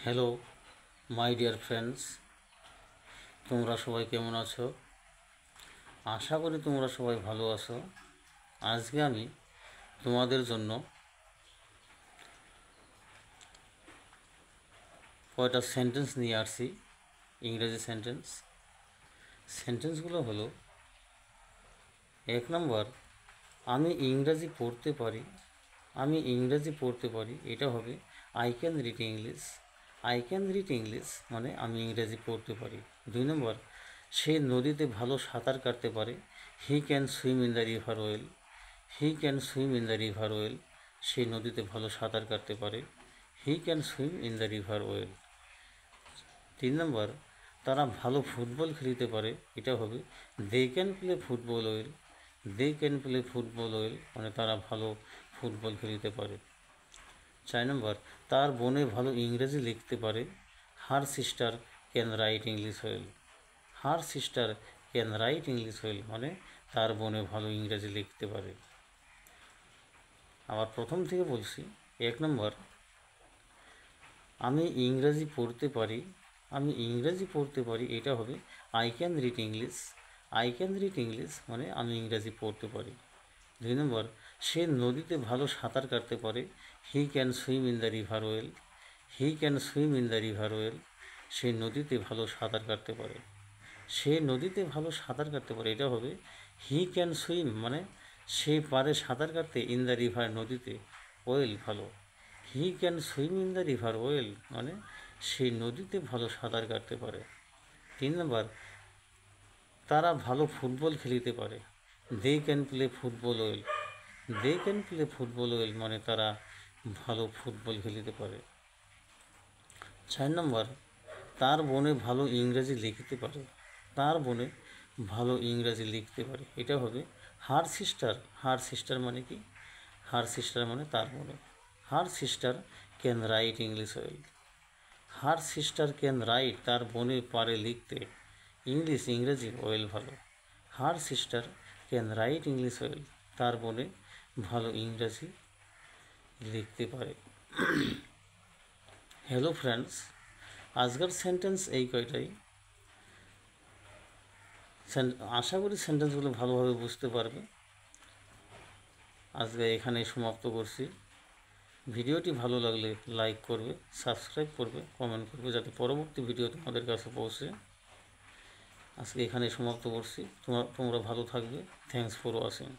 Hello my dear friends, তোমরা সবাই কেমন আছো? আশা করি তোমরা সবাই ভালো আছো। আজকে আমি তোমাদের জন্য কয়টা সেন্টেন্স নিয়ে আসছি, ইংরেজি সেন্টেন্সগুলো হলো: 1 নম্বর, আমি ইংরাজি পড়তে পারি। এটা হবে আই ক্যান রিড ইংলিশ। মানে আমি ইংরেজি পড়তে পারি। 2 নম্বর, সে নদীতে ভালো সাঁতার কাটতে পারে। He can swim in the river well. সে নদীতে ভালো সাঁতার কাটতে পারে। He can swim in the river well. 3 number, তারা ভালো ফুটবল খেলতে পারে। এটা হবে they can play football well. মানে তারা ভালো ফুটবল খেলতে পারে। 4 নম্বর, তার বোনে ভালো ইংরেজি লিখতে পারে। Her sister can write English well. মানে তার বোনে ভালো ইংরেজি লিখতে পারে। আবার প্রথম থেকে বলছি। 1 নম্বর, আমি ইংরেজি পড়তে পারি। এটা হবে আই ক্যান রিড ইংলিশ। মানে আমি ইংরেজি পড়তে পারি। 2 নম্বর, সে নদীতে ভালো সাঁতার কাটতে পারে। He can swim in the river well. সে নদীতে ভালো সাঁতার কাটতে পারে। এটা হবে হি ক্যান সুইম, মানে সে পারে সাঁতার কাটতে, ইন দ্য রিভার নদীতে, ওয়েল ভালো। হি can swim in the river well, মানে সে নদীতে ভালো সাঁতার কাটতে পারে। 3 নম্বর, তারা ভালো ফুটবল খেলতে পারে। They can play football well. মানে তারা ভালো ফুটবল খেলতে পারে। 4 নম্বর, তার বোনে ভালো ইংরেজি লিখতে পারে। এটা হবে হার সিস্টার মানে কি? মানে তার বোনে। Her sister can write English well. তার বোনে পারে লিখতে ইংরেজি ওয়েল ভালো। Her sister can write English well. তার বোনে ভালো ইংরেজি লিখতে পারে। হ্যালো ফ্রেন্ডস, আজকের সেন্টেন্স এই কয়টাই। আশা করি সেন্টেন্সগুলো ভালোভাবে বুঝতে পারবে। আজকে এখানেই সমাপ্ত করছি। ভিডিওটি ভালো লাগলে লাইক করবে, সাবস্ক্রাইব করবে, কমেন্ট করবে, যাতে পরবর্তী ভিডিও তোমাদের কাছে পৌঁছে। আজকে এখানেই সমাপ্ত করছি। তোমরা ভালো থাকবে। Thanks for watching.